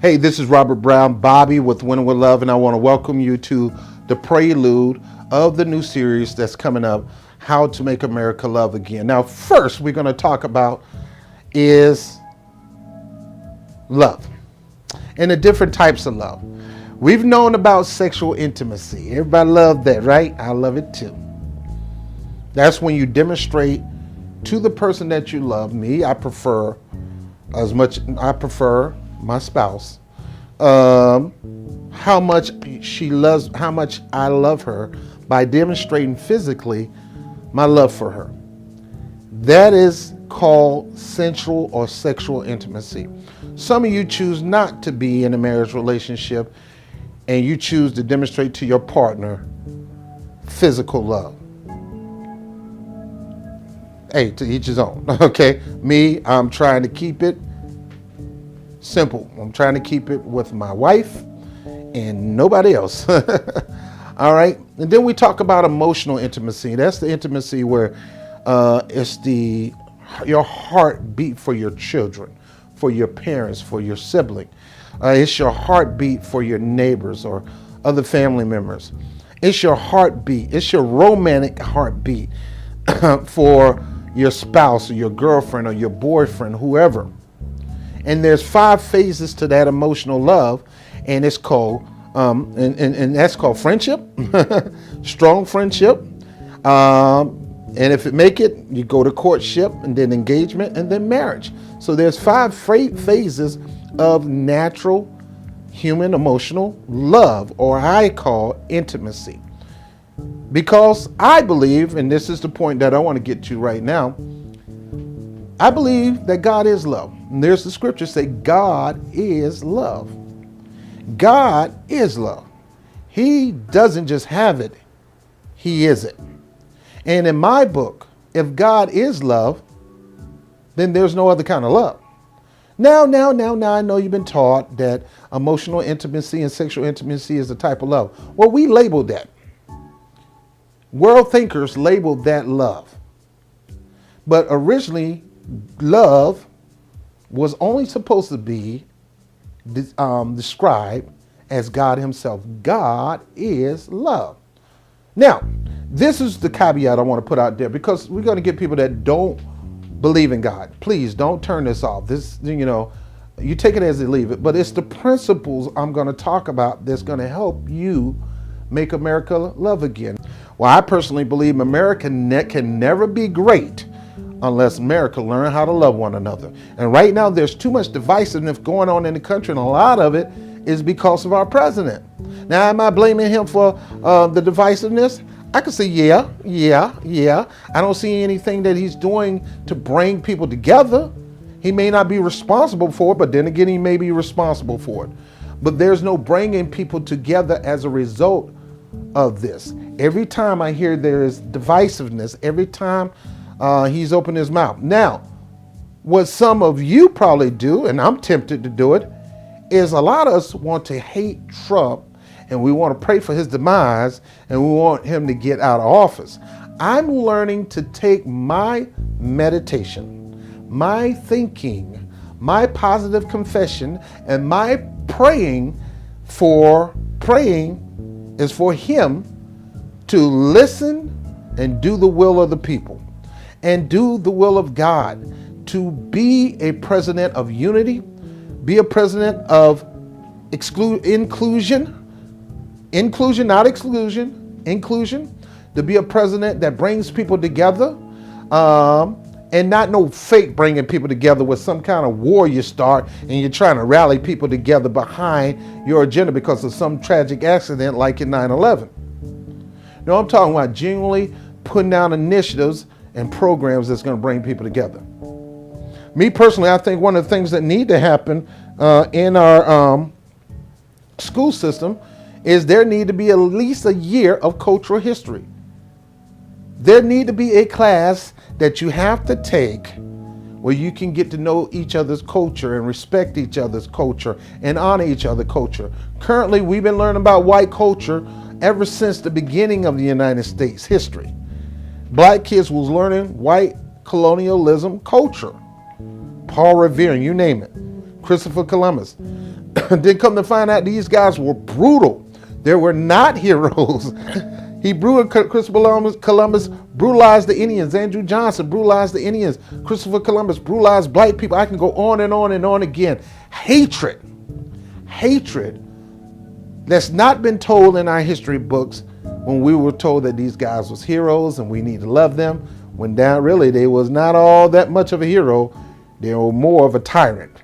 Hey, this is Robert Brown, Bobby with Winning with Love, and I want to welcome you to the prelude of the new series that's coming up, How to Make America Love Again. Now, first we're going to talk about is love and the different types of love. We've known about sexual intimacy. Everybody loves that, right? I love it too. That's when you demonstrate to the person that you love. I prefer my spouse, how much she loves, how much I love her by demonstrating physically my love for her. That is called sensual or sexual intimacy. Some of you choose not to be in a marriage relationship and you choose to demonstrate to your partner physical love. Hey, to each his own, okay? Me, I'm trying to keep it simple. I'm trying to keep it with my wife and nobody else. All right. And then we talk about emotional intimacy. That's the intimacy where it's your heartbeat for your children, for your parents, for your sibling. It's your heartbeat for your neighbors or other family members. It's your heartbeat. It's your romantic heartbeat for your spouse or your girlfriend or your boyfriend, whoever. And there's 5 phases to that emotional love, and it's called, and that's called friendship, strong friendship. And if it make it, you go to courtship, and then engagement, and then marriage. So there's 5 phases of natural human emotional love, or I call intimacy. Because I believe, and this is the point that I want to get to right now, I believe that God is love. And there's the scripture say God is love. God is love. He doesn't just have it, he is it. And in my book, if God is love, then there's no other kind of love. Now, I know you've been taught that emotional intimacy and sexual intimacy is a type of love. Well, we labeled that. World thinkers labeled that love. But originally, love was only supposed to be described as God himself. God is love. Now, this is the caveat I want to put out there, because we're going to get people that don't believe in God. Please don't turn this off. This, you take it as you leave it, but it's the principles I'm going to talk about that's going to help you make America love again. Well, I personally believe America can never be great unless America learn how to love one another. And right now there's too much divisiveness going on in the country, and a lot of it is because of our president. Now, am I blaming him for the divisiveness? I could say, yeah. I don't see anything that he's doing to bring people together. He may not be responsible for it, but then again, he may be responsible for it. But there's no bringing people together as a result of this. Every time I hear there is divisiveness, every time he's opened his mouth. Now, what some of you probably do, and I'm tempted to do it, is a lot of us want to hate Trump, and we want to pray for his demise, and we want him to get out of office. I'm learning to take my meditation, my thinking, my positive confession, and my praying is for him to listen and do the will of the people and do the will of God, to be a president of unity, be a president of inclusion, not exclusion, inclusion, to be a president that brings people together, and not no fake bringing people together with some kind of war you start and you're trying to rally people together behind your agenda because of some tragic accident like in 9/11. No, I'm talking about genuinely putting out initiatives and programs that's going to bring people together. Me personally, I think one of the things that need to happen in our school system is there need to be at least a year of cultural history. There need to be a class that you have to take where you can get to know each other's culture and respect each other's culture and honor each other's culture. Currently, we've been learning about white culture ever since the beginning of the United States history. Black kids was learning white colonialism culture. Paul Revere, you name it. Christopher Columbus. Then come to find out these guys were brutal. They were not heroes. He Christopher Columbus brutalized the Indians. Andrew Johnson brutalized the Indians. Christopher Columbus brutalized black people. I can go on and on and on again. Hatred that's not been told in our history books when we were told that these guys was heroes and we need to love them, when down really they was not all that much of a hero. They were more of a tyrant.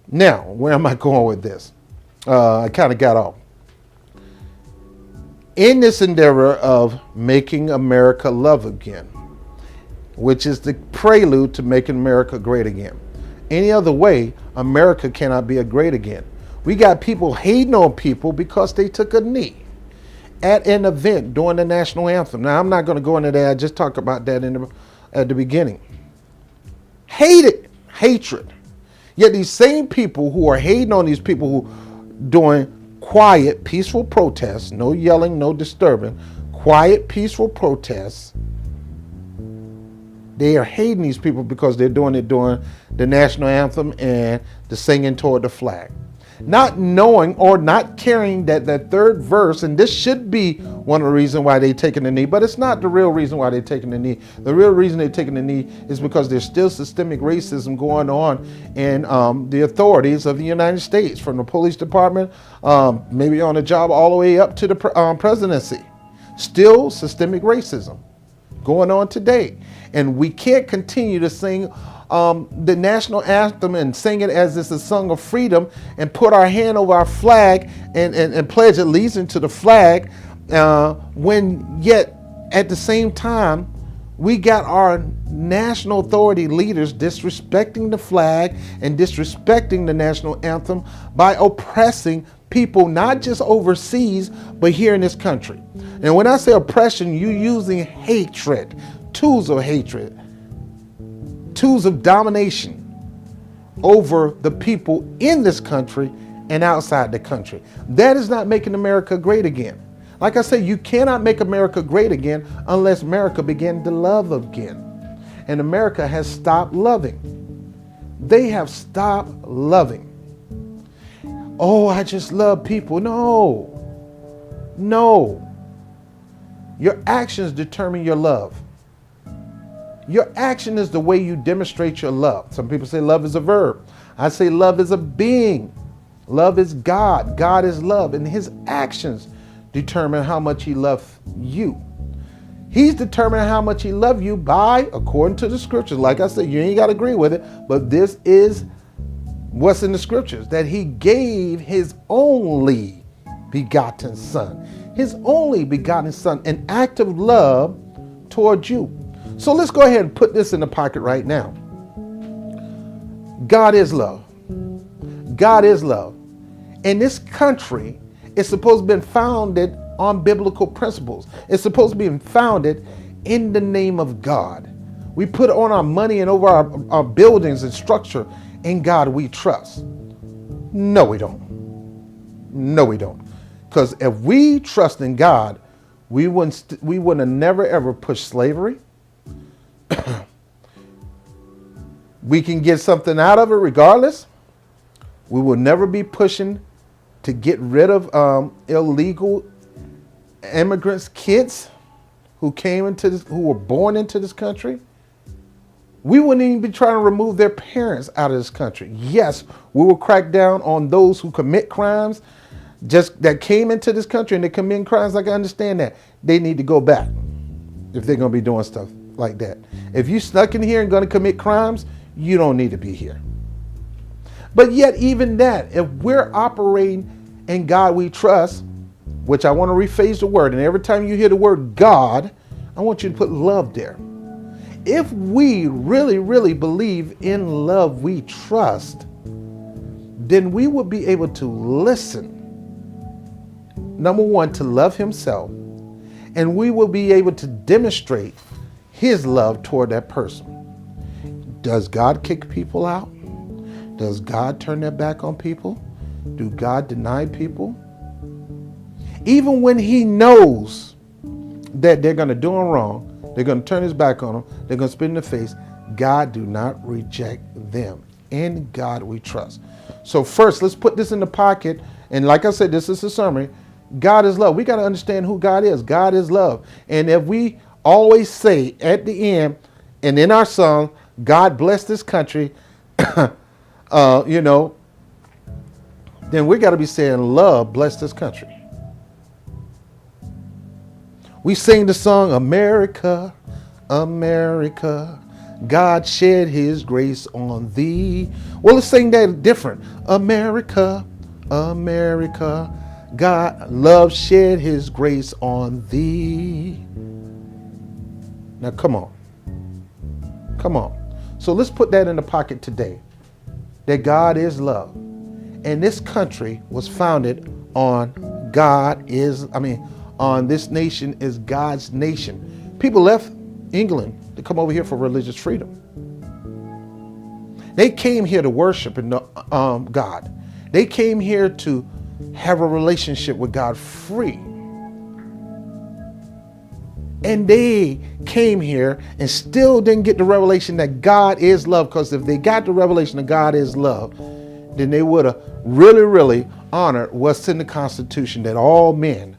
Now, where am I going with this? I kind of got off. In this endeavor of making America love again, which is the prelude to making America great again. Any other way, America cannot be a great again. We got people hating on people because they took a knee at an event during the national anthem. Now, I'm not going to go into that. I just talked about that at the beginning. Hatred. Yet these same people who are hating on these people who doing quiet, peaceful protests, no yelling, no disturbing, quiet, peaceful protests, they are hating these people because they're doing it during the national anthem and the singing toward the flag. Not knowing or not caring that third verse, and this should be one of the reasons why they're taking the knee, but it's not the real reason why they're taking the knee. The real reason they're taking the knee is because there's still systemic racism going on in the authorities of the United States, from the police department, maybe on the job, all the way up to the presidency. Still systemic racism going on today. And we can't continue to sing the national anthem and sing it as it's a song of freedom and put our hand over our flag and pledge allegiance to the flag when yet at the same time we got our national authority leaders disrespecting the flag and disrespecting the national anthem by oppressing people not just overseas but here in this country. And when I say oppression, you using hatred, tools of hatred, tools of domination over the people in this country and outside the country. That is not making America great again. Like I said, you cannot make America great again unless America began to love again. And America has stopped loving. They have stopped loving. Oh, I just love people. No. Your actions determine your love. Your action is the way you demonstrate your love. Some people say love is a verb. I say love is a being. Love is God. God is love. And his actions determine how much he loves you. He's determining how much he loves you by, according to the scriptures. Like I said, you ain't got to agree with it, but this is what's in the scriptures, that he gave his only begotten son. His only begotten son, an act of love towards you. So let's go ahead and put this in the pocket right now. God is love. God is love. And this country is supposed to be founded on biblical principles. It's supposed to be founded in the name of God. We put on our money and over our buildings and structure. In God we trust. No, we don't. No, we don't. Because if we trust in God, we wouldn't have never ever pushed slavery. We can get something out of it regardless. We will never be pushing to get rid of illegal immigrants, kids who were born into this country. We wouldn't even be trying to remove their parents out of this country. Yes, we will crack down on those who commit crimes just that came into this country and they commit crimes. Like, I understand that. They need to go back if they're going to be doing stuff like that. If you snuck in here and going to commit crimes, you don't need to be here. But yet even that, if we're operating in God we trust, which I want to rephrase the word, and every time you hear the word God, I want you to put love there. If we really, really believe in love we trust, then we will be able to listen. Number one, to love himself, and we will be able to demonstrate his love toward that person. Does God kick people out? Does God turn their back on people? Do God deny people? Even when he knows that they're going to do him wrong, they're going to turn his back on him, they're going to spit in the face, God do not reject them. In God we trust. So first, let's put this in the pocket. And like I said, this is a summary. God is love. We got to understand who God is. God is love. And if we always say at the end and in our song, God bless this country, you know, then we got to be saying love bless this country. We sing the song, America, America, God shed his grace on thee. Well, let's sing that different. America, America, God love shed his grace on thee. Now come on. Come on. So let's put that in the pocket today. That God is love. And this country was founded on on this nation is God's nation. People left England to come over here for religious freedom. They came here to worship God. They came here to have a relationship with God free. And they came here and still didn't get the revelation that God is love. Because if they got the revelation that God is love, then they would have really, really honored what's in the Constitution, that all men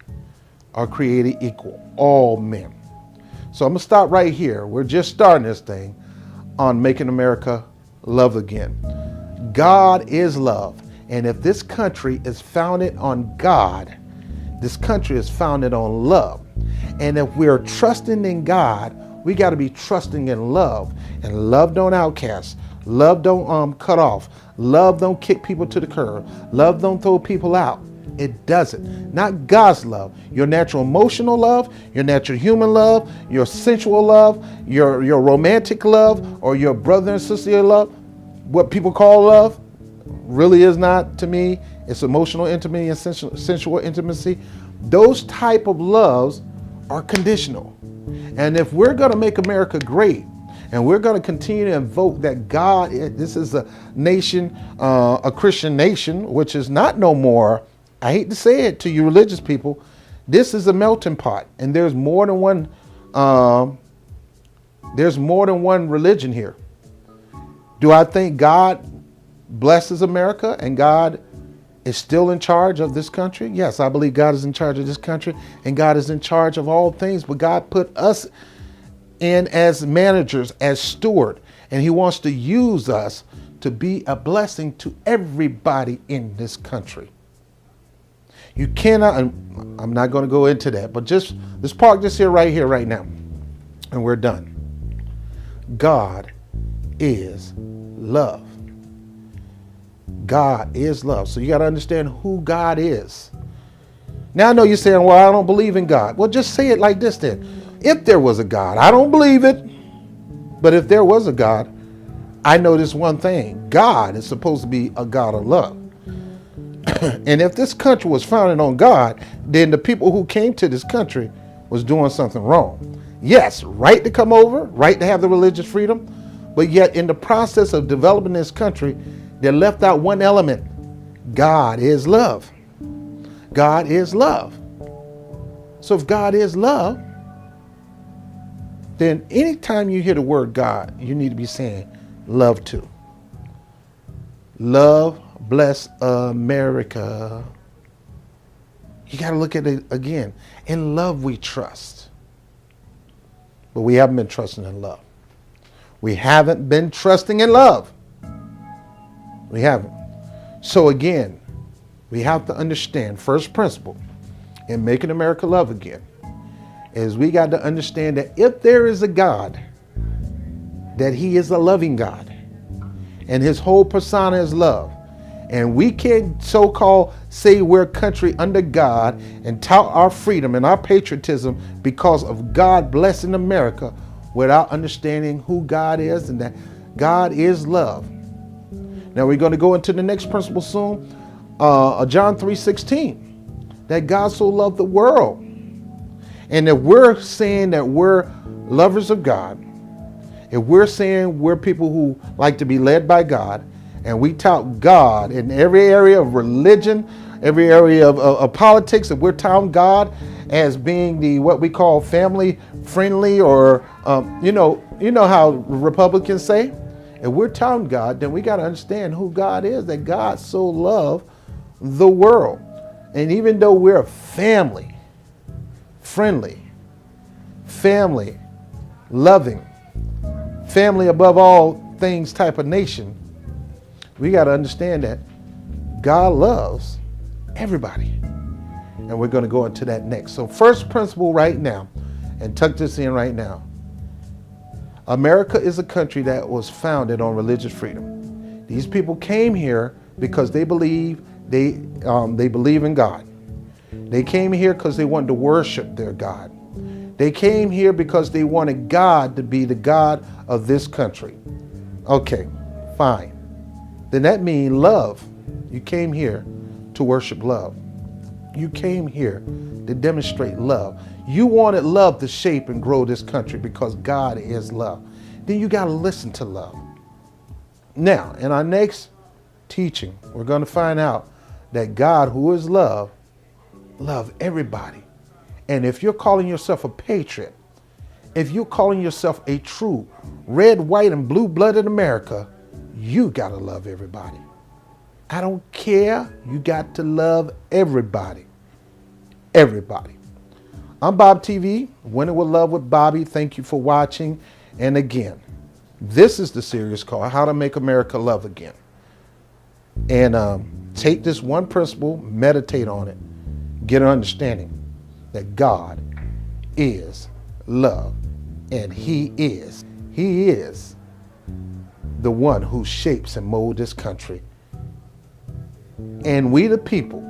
are created equal. All men. So I'm going to stop right here. We're just starting this thing on making America love again. God is love. And if this country is founded on God, this country is founded on love. And if we're trusting in God, we got to be trusting in love. And love don't outcast. Love don't cut off. Love don't kick people to the curb. Love don't throw people out. It doesn't. Not God's love. Your natural emotional love, your natural human love, your sensual love, your romantic love, or your brother and sister love, what people call love, really is not, to me, it's emotional intimacy and sensual intimacy. Those type of loves are conditional. And if we're going to make America great, and we're going to continue to invoke that God, this is a nation, a Christian nation, which is not no more, I hate to say it to you religious people, this is a melting pot, and there's more than one religion here. Do I think God blesses America and God is still in charge of this country? Yes, I believe God is in charge of this country and God is in charge of all things, but God put us in as managers, as steward, and he wants to use us to be a blessing to everybody in this country. You cannot, I'm not going to go into that, but just let's park this here, right now, and we're done. God is love. God is love. So you got to understand who God is. Now I know you're saying, well, I don't believe in God. Well, just say it like this then. If there was a God, I don't believe it, but if there was a God, I know this one thing. God is supposed to be a God of love. And if this country was founded on God, then the people who came to this country was doing something wrong. Yes, right to come over, right to have the religious freedom, but yet in the process of developing this country, they left out one element. God is love. God is love. So if God is love, then anytime you hear the word God, you need to be saying love too. Love, bless America. You got to look at it again. In love we trust. But we haven't been trusting in love. We haven't been trusting in love. We haven't. So again, we have to understand, first principle in making America love again, is we got to understand that if there is a God, that he is a loving God. And his whole persona is love. And we can't so-called say we're a country under God and tout our freedom and our patriotism because of God blessing America without understanding who God is and that God is love. Now we're going to go into the next principle soon. John 3:16, that God so loved the world. And if we're saying that we're lovers of God, if we're saying we're people who like to be led by God, and we tout God in every area of religion, every area of politics, if we're touting God as being the what we call family friendly, or you know how Republicans say, If we're telling God, then we got to understand who God is, that God so loved the world. And even though we're a family, friendly, family, loving, family above all things type of nation, we got to understand that God loves everybody. And we're going to go into that next. So first principle right now, and tuck this in right now. America is a country that was founded on religious freedom. These people came here because they believe they believe in God. They came here because they wanted to worship their God. They came here because they wanted God to be the God of this country. Okay, fine. Then that means love. You came here to worship love. You came here to demonstrate love. You wanted love to shape and grow this country because God is love. Then you got to listen to love. Now, in our next teaching, we're going to find out that God, who is love, loves everybody. And if you're calling yourself a patriot, if you're calling yourself a true red, white, and blue-blooded America, you got to love everybody. I don't care. You got to love everybody. Everybody. I'm Bob TV, Winning with Love with Bobby. Thank you for watching. And again, this is the series called How to Make America Love Again. And take this one principle, meditate on it, get an understanding that God is love. And He is the one who shapes and molds this country. And we the people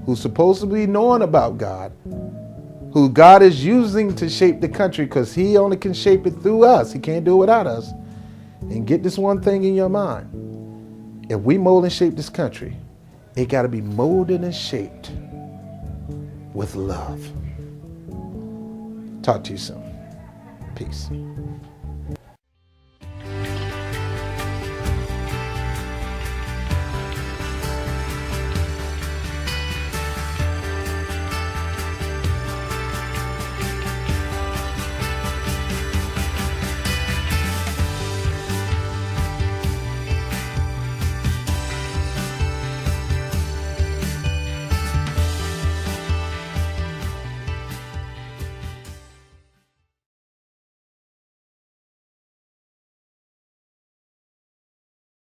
who's supposed to be knowing about God, who God is using to shape the country, because He only can shape it through us. He can't do it without us. And get this one thing in your mind. If we mold and shape this country, it got to be molded and shaped with love. Talk to you soon. Peace.